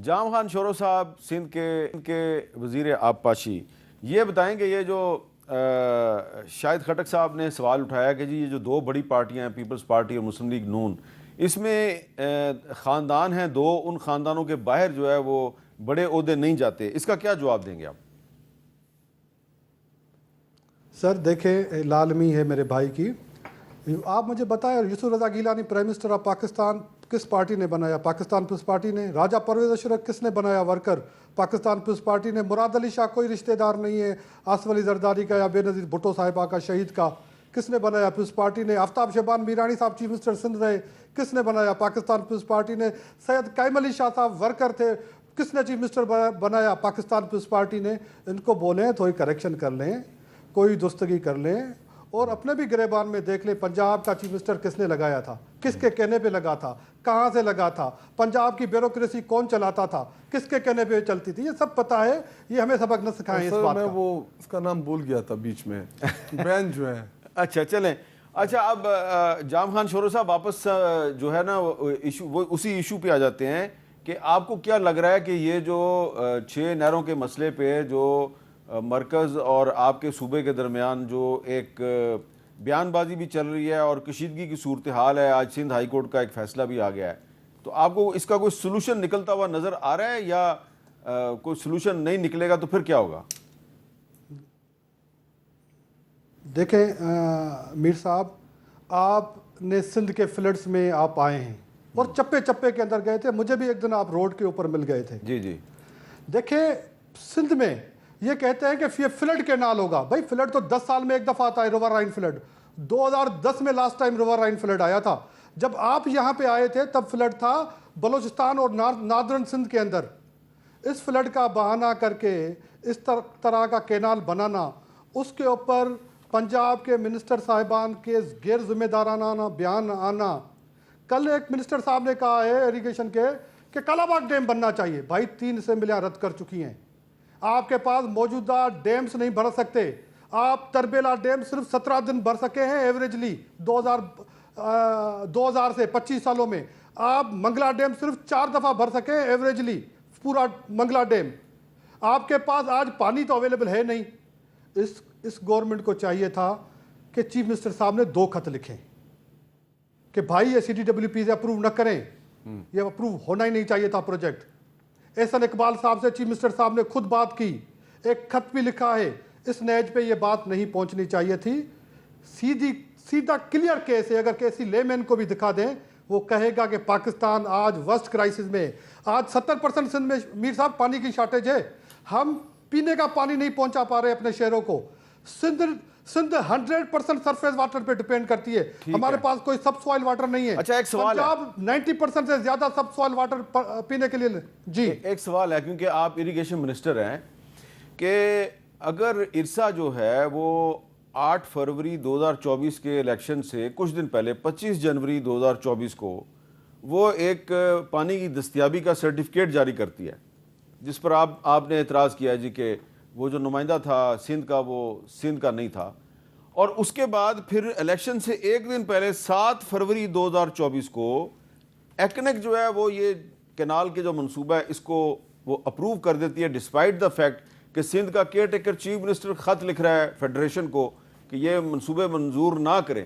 جام خان شورو صاحب سندھ کے وزیر آب پاشی، یہ بتائیں کہ یہ جو شاہد خٹک صاحب نے سوال اٹھایا کہ جی یہ جو دو بڑی پارٹیاں ہیں، پیپلز پارٹی اور مسلم لیگ نون، اس میں خاندان ہیں دو، ان خاندانوں کے باہر جو ہے وہ بڑے عہدے نہیں جاتے، اس کا کیا جواب دیں گے آپ؟ سر دیکھیں لالمی ہے میرے بھائی کی، آپ مجھے بتائیں Yousaf Raza Gilani prime minister of Pakistan کس پارٹی نے بنایا؟ پاکستان پیپلز پارٹی نے۔ راجہ پرویز اشرف کس نے بنایا ورکر؟ پاکستان پیپلز پارٹی نے۔ مراد علی شاہ کوئی رشتہ دار نہیں ہے آصف علی زرداری کا یا بے نظیر بھٹو صاحبہ کا شہید کا، کس نے بنایا؟ پیپلز پارٹی نے۔ آفتاب شبان میرانی صاحب چیف منسٹر سندھ رہے، کس نے بنایا؟ پاکستان پیپلز پارٹی نے۔ سید قائم علی شاہ صاحب ورکر تھے، کس نے چیف منسٹر بنایا؟ پاکستان پیپلز پارٹی نے۔ ان کو بولیں تھوڑی کریکشن کر لیں، کوئی درستگی کر لیں، اور اپنے بھی گریبان میں دیکھ لیں پنجاب کا چیف منسٹر کس نے لگایا تھا، کس کے کہنے پہ لگا تھا، کہاں سے لگا تھا، پنجاب کی بیوروکریسی کون چلاتا تھا، کس کے کہنے پہ چلتی تھی، یہ سب پتہ ہے، یہ ہمیں سبق نہ سکھائیں اس بات کا۔ میں وہ اس کا نام بھول گیا تھا بیچ میں، بین جو ہے۔ اچھا چلیں، اچھا اب جام خان شورو صاحب واپس جو ہے نا وہ اسی ایشو پہ آ جاتے ہیں کہ آپ کو کیا لگ رہا ہے کہ یہ جو 6 نہروں کے مسئلے پہ جو مرکز اور آپ کے صوبے کے درمیان جو ایک بیان بازی بھی چل رہی ہے اور کشیدگی کی صورتحال ہے، آج سندھ ہائی کورٹ کا ایک فیصلہ بھی آ گیا ہے، تو آپ کو اس کا کوئی سلوشن نکلتا ہوا نظر آ رہا ہے یا کوئی سلوشن نہیں نکلے گا تو پھر کیا ہوگا؟ دیکھیں میر صاحب، آپ نے سندھ کے فلڈز میں آپ آئے ہیں اور چپے چپے کے اندر گئے تھے، مجھے بھی ایک دن آپ روڈ کے اوپر مل گئے تھے۔ جی جی دیکھیں سندھ میں یہ کہتے ہیں کہ یہ فلڈ کینال ہوگا، بھائی فلڈ تو 10 سال میں ایک دفعہ آتا ہے، ریور رائن فلڈ 2010 میں last time river Rhine flood آیا تھا۔ جب آپ یہاں پہ آئے تھے تب فلڈ تھا بلوچستان اور ناردرن سندھ کے اندر۔ اس فلڈ کا بہانہ کر کے اس طرح کا کینال بنانا، اس کے اوپر پنجاب کے منسٹر صاحبان کے غیر ذمہ دارانہ بیان آنا۔ کل ایک منسٹر صاحب نے کہا ہے ایریگیشن کے کہ کالا باغ ڈیم بننا چاہیے، بھائی 3 اسمبلیاں رد کر چکی ہیں، آپ کے پاس موجودہ ڈیمز نہیں بھر سکتے۔ آپ تربیلا ڈیم صرف 17 دن بھر سکے ہیں ایوریجلی 2000 سے 25 سالوں میں۔ آپ منگلا ڈیم صرف 4 دفعہ بھر سکے ہیں ایوریجلی، پورا منگلا ڈیم۔ آپ کے پاس آج پانی تو اویلیبل ہے نہیں۔ اس گورنمنٹ کو چاہیے تھا کہ چیف منسٹر صاحب نے 2 خط لکھیں کہ بھائی یہ CTWP سے اپروو نہ کریں، یہ اپروو ہونا ہی نہیں چاہیے تھا پروجیکٹ۔ احسن اقبال صاحب سے چیف منسٹر صاحب نے خود بات کی، ایک خط بھی لکھا ہے، اس نیج پہ یہ بات نہیں پہنچنی چاہیے تھی۔ سیدھا کلیئر کیس ہے، اگر کسی لے مین کو بھی دکھا دیں وہ کہے گا کہ پاکستان آج ورسٹ کرائسس میں، آج 70% سندھ میں میر صاحب پانی کی شارٹیج ہے، ہم پینے کا پانی نہیں پہنچا پا رہے اپنے شہروں کو۔ سندھ 100% سرفیس واٹر پہ ڈیپینڈ کرتی ہے، ہمارے پاس کوئی سب سوائل واٹر نہیں ہے۔ اچھا ایک سوال ہے، پنجاب 90% سے زیادہ سب سوائل واٹر پینے کے لیے۔ جی ایک سوال ہے، کیونکہ آپ اریگیشن منسٹر ہیں، کہ اگر ارسا جو ہے وہ 8 فروری 2024 کے الیکشن سے کچھ دن پہلے 25 جنوری 2024 کو وہ ایک پانی کی دستیابی کا سرٹیفکیٹ جاری کرتی ہے، جس پر آپ نے اعتراض کیا جی کہ وہ جو نمائندہ تھا سندھ کا وہ سندھ کا نہیں تھا، اور اس کے بعد پھر الیکشن سے ایک دن پہلے 7 فروری 2024 کو ایکنک جو ہے وہ یہ کینال کے جو منصوبہ ہے اس کو وہ اپروو کر دیتی ہے، ڈسپائٹ دا فیکٹ کہ سندھ کا کیئر ٹیکر چیف منسٹر خط لکھ رہا ہے فیڈریشن کو کہ یہ منصوبے منظور نہ کریں۔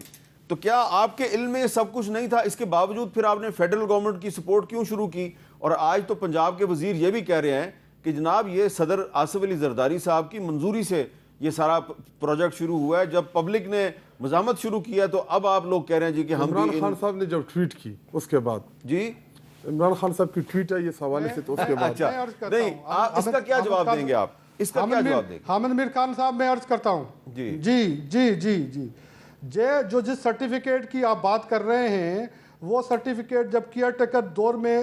تو کیا آپ کے علم میں یہ سب کچھ نہیں تھا؟ اس کے باوجود پھر آپ نے فیڈرل گورنمنٹ کی سپورٹ کیوں شروع کی؟ اور آج تو پنجاب کے وزیر یہ بھی کہہ رہے ہیں کہ جناب یہ صدر آصف علی زرداری صاحب کی منظوری سے یہ سارا پروجیکٹ شروع ہوا ہے، جب پبلک نے مزاحمت شروع کیا تو اب آپ لوگ کہہ رہے ہیں جی کہ ہم بھی عمران خان صاحب نے جب ٹویٹ کی اس کے بعد، جی عمران خان صاحب کی ٹویٹ ہے اس حوالے سے، تو اس کے بعد اچھا نہیں اس کا کیا جواب دیں گے آپ؟ اس کا کیا جواب دیں گے؟ حامد میر خان صاحب میں عرض کرتا ہوں، جی جی جی جی جی جو جس سرٹیفکیٹ کی آپ بات کر رہے ہیں وہ سرٹیفکیٹ جب کیئر ٹیکر دور میں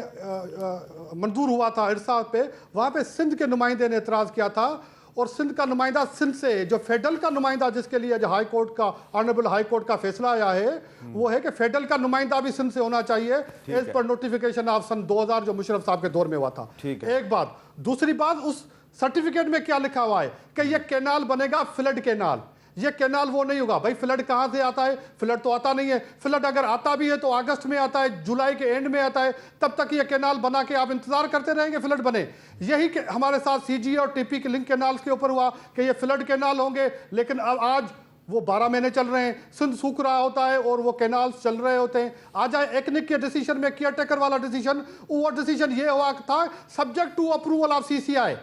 منظور ہوا تھا ارسا پہ، وہاں پہ سندھ کے نمائندے نے اعتراض کیا تھا، اور سندھ کا نمائندہ سندھ سے جو فیڈرل کا نمائندہ جس کے لیے جو ہائی کورٹ کا آنریبل ہائی کورٹ کا فیصلہ آیا ہے وہ ہے کہ فیڈرل کا نمائندہ بھی سندھ سے ہونا چاہیے as per notification of sun 2000 جو مشرف صاحب کے دور میں ہوا تھا۔ ایک بات، دوسری بات، اس سرٹیفکیٹ میں کیا لکھا ہوا ہے کہ یہ کینال بنے گا فلڈ کینال، یہ کینال وہ نہیں ہوگا بھائی. فلڈ کہاں سے آتا ہے؟ فلڈ تو آتا نہیں ہے. فلڈ اگر آتا بھی ہے تو اگست میں آتا ہے, جولائی کے اینڈ میں آتا ہے. تب تک یہ کینال بنا کے آپ انتظار کرتے رہیں گے فلڈ بنے. یہی کہ ہمارے ساتھ سی جی اور ٹی پی کے لنک کینالز کے اوپر ہوا کہ یہ فلڈ کینال ہوں گے, لیکن اب آج وہ 12 مہینے چل رہے ہیں, سندھ سوکھ رہا ہوتا ہے اور وہ کینالز چل رہے ہوتے ہیں. آ جائے ایکنک کے ڈیسیشن میں, کیئر ٹیکر والا ڈیسیشن, وہ ڈیسیشن یہ ہوا تھا subject to approval of C C I.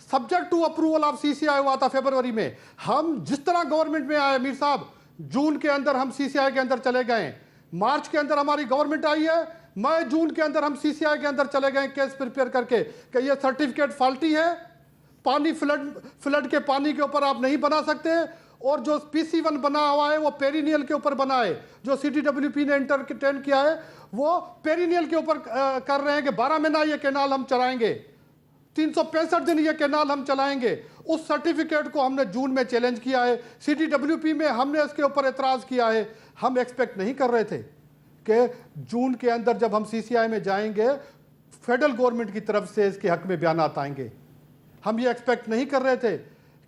Subject to approval of C C I ہوا تھا فیبروری میں. ہم جس طرح گورنمنٹ میں آئے میر صاحب, جون کے اندر ہم سی سی آئی کے اندر چلے گئے, مارچ کے اندر ہماری گورنمنٹ آئی ہے, مئی جون کے اندر ہم سی سی آئی کے اندر چلے گئے کیس پریپیئر کر کے کہ یہ سرٹیفکیٹ فالٹی ہے, پانی فلڈ کے پانی کے اوپر آپ نہیں بنا سکتے, اور جو پی سی 1 بنا ہوا ہے وہ پیرینیل کے اوپر بنا ہے. جو سی ڈی ڈبلیو پی نے انٹرٹین کیا ہے وہ پیرینیل کے اوپر کر رہے ہیں کہ 12 مہینہ یہ کینال ہم چلائیں گے, 365 دن یہ کینال ہم چلائیں گے. اس سرٹیفکیٹ کو ہم نے جون میں چیلنج کیا ہے, سی ڈی ڈبلیو پی میں ہم نے اس کے اوپر اعتراض کیا ہے. ہم ایکسپیکٹ نہیں کر رہے تھے کہ جون کے اندر جب ہم سی سی آئی میں جائیں گے فیڈرل گورنمنٹ کی طرف سے اس کے حق میں بیانات آئیں گے. ہم یہ ایکسپیکٹ نہیں کر رہے تھے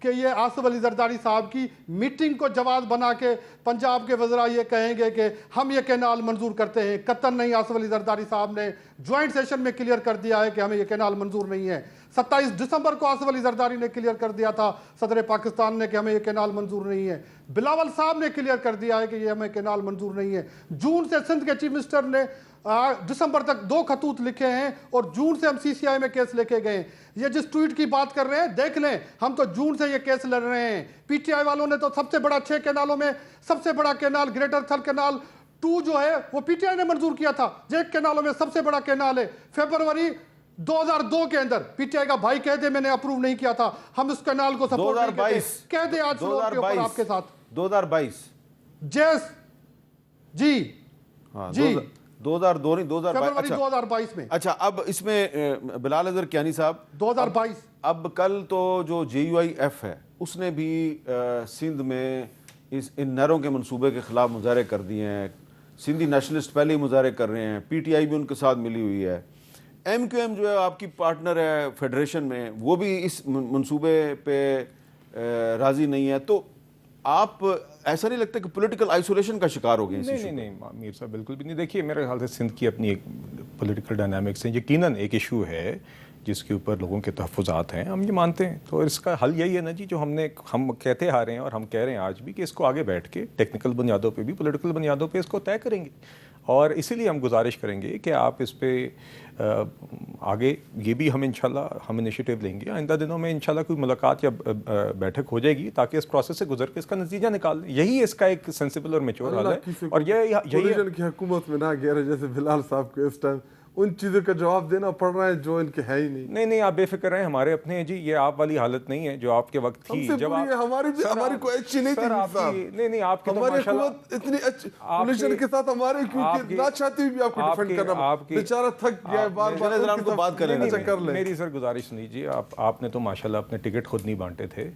کہ یہ آصف علی زرداری صاحب کی میٹنگ کو جواز بنا کے پنجاب کے وزراء یہ کہیں گے کہ ہم یہ کینال منظور کرتے ہیں. قطعاً نہیں. آصف علی زرداری صاحب نے جوائنٹ سیشن میں کلیئر کر دیا ہے کہ ہمیں یہ کینال منظور نہیں ہے. 27 دسمبر کو آصف علی زرداری نے کلیئر کر دیا تھا, صدر پاکستان نے, کہ ہمیں یہ کینال منظور نہیں ہے. بلاول صاحب نے کلیئر کر دیا ہے کہ یہ ہمیں کینال منظور نہیں ہے. جون سے سندھ کے چیف منسٹر نے دسمبر تک 2 خطوط لکھے ہیں, اور جون سے ہم سی سی آئی میں کیس لے کے گئے. یہ جس ٹویٹ کی بات کر رہے ہیں دیکھ لیں, ہم تو جون سے یہ کیس لڑ رہے ہیں. پی ٹی آئی والوں نے تو سب سے بڑا 6 کینالوں میں سب سے بڑا کینال گریٹر تھل کینال 2 جو ہے وہ پی ٹی آئی نے منظور کیا تھا, جو 1 کینالوں میں سب سے بڑا کینال ہے. فیبروری 2002 کے اندر پی ٹی آئی کا بھائی کہہ دے میں نے اپروو نہیں کیا تھا, ہم اس کینال کو سپورٹ نہیں کرتے, کہہ دے آج فلور کے اوپر آپ کے ساتھ. 2022 جیس جی جی 2002 نہیں 2022 میں. اچھا, اب اس میں بلال اظہر کیانی صاحب 2022 اب کل تو جو جے یو آئی ایف ہے اس نے بھی سندھ میں ان نہروں کے منصوبے کے خلاف مظاہرے کر دیے ہیں. سندھی نیشنلسٹ پہلے ہی مظاہرے کر رہے ہیں, پی ٹی آئی بھی ان کے ساتھ ملی ہوئی ہے. ایم کیو ایم جو ہے آپ کی پارٹنر ہے فیڈریشن میں, وہ بھی اس منصوبے پہ راضی نہیں ہے. تو آپ ایسا نہیں لگتا کہ پولیٹیکل آئسولیشن کا شکار ہو گئے؟ نہیں میر صاحب بالکل بھی نہیں. دیکھیے میرے خیال سے سندھ کی اپنی ایک پولیٹیکل ڈائنامکس ہیں, یقیناً ایک ایشو ہے جس کے اوپر لوگوں کے تحفظات ہیں, ہم یہ مانتے ہیں. تو اس کا حل یہی ہے نا جی, جو ہم کہتے آ رہے ہیں اور ہم کہہ رہے ہیں آج بھی, کہ اس کو آگے بیٹھ کے ٹیکنیکل بنیادوں پہ بھی پولیٹیکل بنیادوں پہ اس کو طے کریں گے. اور اسی لیے ہم گزارش کریں گے کہ آپ اس پہ آگے یہ بھی ہم انشاءاللہ ہم انیشیٹو لیں گے. آئندہ دنوں میں انشاءاللہ کوئی ملاقات یا بیٹھک ہو جائے گی تاکہ اس پروسیس سے گزر کے اس کا نتیجہ نکال دیں. یہی اس کا ایک سینسیبل اور میچور حل ہے. اور یہی کی حکومت میں نہ گیا جیسے بلال صاحب کو اس ٹائم ان چیزوں کا جواب دینا پڑ رہا ہے جو ان کے ہے ہی نہیں. نہیں آپ بے فکر رہیں, ہمارے اپنے ہیں جی. یہ آپ والی حالت نہیں ہے جو آپ کے وقت تھی جب ہماری کوئی اچھی نہیں تھی. نہیں آپ کی ہماری حکومت اتنی اچھی پولیٹیشن کے ساتھ ہمارے کیونکہ نہ چاہتی بھی آپ کو ڈیفینڈ کرنا بیچارہ تھک گیا ہے بار بار کو بات کریں. میری سر گزارش نہیں جی, آپ نے تو ماشاءاللہ اپنے ٹکٹ خود نہیں بانٹے تھے.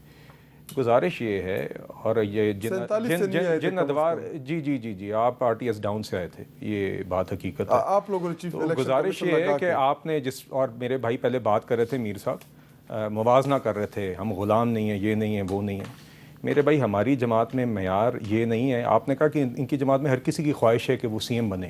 گزارش یہ ہے, اور یہ جن ادوار جی آپ آر ٹی ایس ڈاؤن سے آئے تھے, یہ بات حقیقت ہے. آپ لوگوں نے چیف الیکشن گزارش یہ ہے کہ آپ نے اور میرے بھائی پہلے بات کر رہے تھے میر صاحب, موازنہ کر رہے تھے, ہم غلام نہیں ہیں, یہ نہیں ہے وہ نہیں ہے. میرے بھائی ہماری جماعت میں معیار یہ نہیں ہے. آپ نے کہا کہ ان کی جماعت میں ہر کسی کی خواہش ہے کہ وہ سی ایم بنے.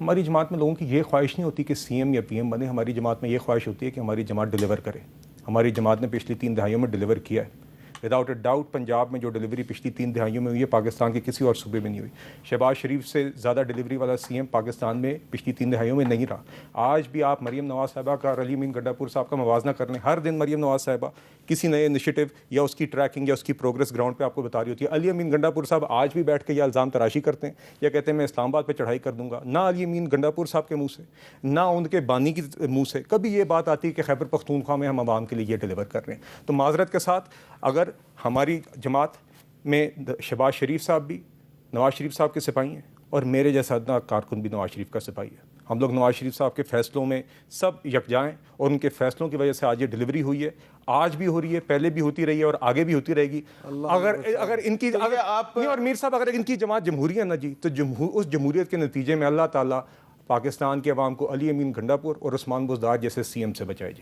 ہماری جماعت میں لوگوں کی یہ خواہش نہیں ہوتی کہ سی ایم یا پی ایم بنے. ہماری جماعت میں یہ خواہش ہوتی ہے کہ ہماری جماعت ڈیلیور کرے. ہماری جماعت نے پچھلی 3 دہائیوں میں ڈیلیور کیا ہے. وداؤٹ اے ڈاؤٹ پنجاب میں جو ڈیلیوری پچھلی 3 دہائیوں میں ہوئی ہے پاکستان کے کسی اور صوبے میں نہیں ہوئی. شہباز شریف سے زیادہ ڈیلیوری والا سی ایم پاکستان میں پچھلی 3 دہائیوں میں نہیں رہا. آج بھی آپ مریم نواز صاحبہ کا اور علی امین گڈھا پور صاحب کا موازنہ کر لیں, ہر دن مریم نواز صاحبہ کسی نئے انیشیٹو یا اس کی ٹریکنگ یا اس کی پروگرس گراؤنڈ پہ آپ کو بتا رہی ہوتی ہے. علی امین گڈھا پور صاحب آج بھی بیٹھ کے یہ الزام تراشی کرتے ہیں یا کہتے ہیں میں اسلام آباد پہ چڑھائی کر دوں گا. نہ علی امین گڈھا پور صاحب کے منہ سے نہ ان کے بانی کی منہ سے کبھی یہ بات آتی ہے کہ خیبر پختونخوا میں ہم عوام کے لیے یہ ڈیلیور کر رہے ہیں. تو معذرت کے ساتھ اگر ہماری جماعت میں شہباز شریف صاحب بھی نواز شریف صاحب کے سپاہی ہیں اور میرے جیسا ادنا کارکن بھی نواز شریف کا سپاہی ہے. ہم لوگ نواز شریف صاحب کے فیصلوں میں سب یکجا ہیں اور ان کے فیصلوں کی وجہ سے آج یہ ڈیلیوری ہوئی ہے. آج بھی ہو رہی ہے, پہلے بھی ہوتی رہی ہے اور آگے بھی ہوتی رہے گی. اگر ان کی آپ اور میر صاحب اگر ان کی جماعت جمہوری ہے نا جی, تو اس جمہوریت کے نتیجے میں اللہ تعالیٰ پاکستان کے عوام کو علی امین گنڈا پور اور عثمان بزدار جیسے سی ایم سے بچائے جی.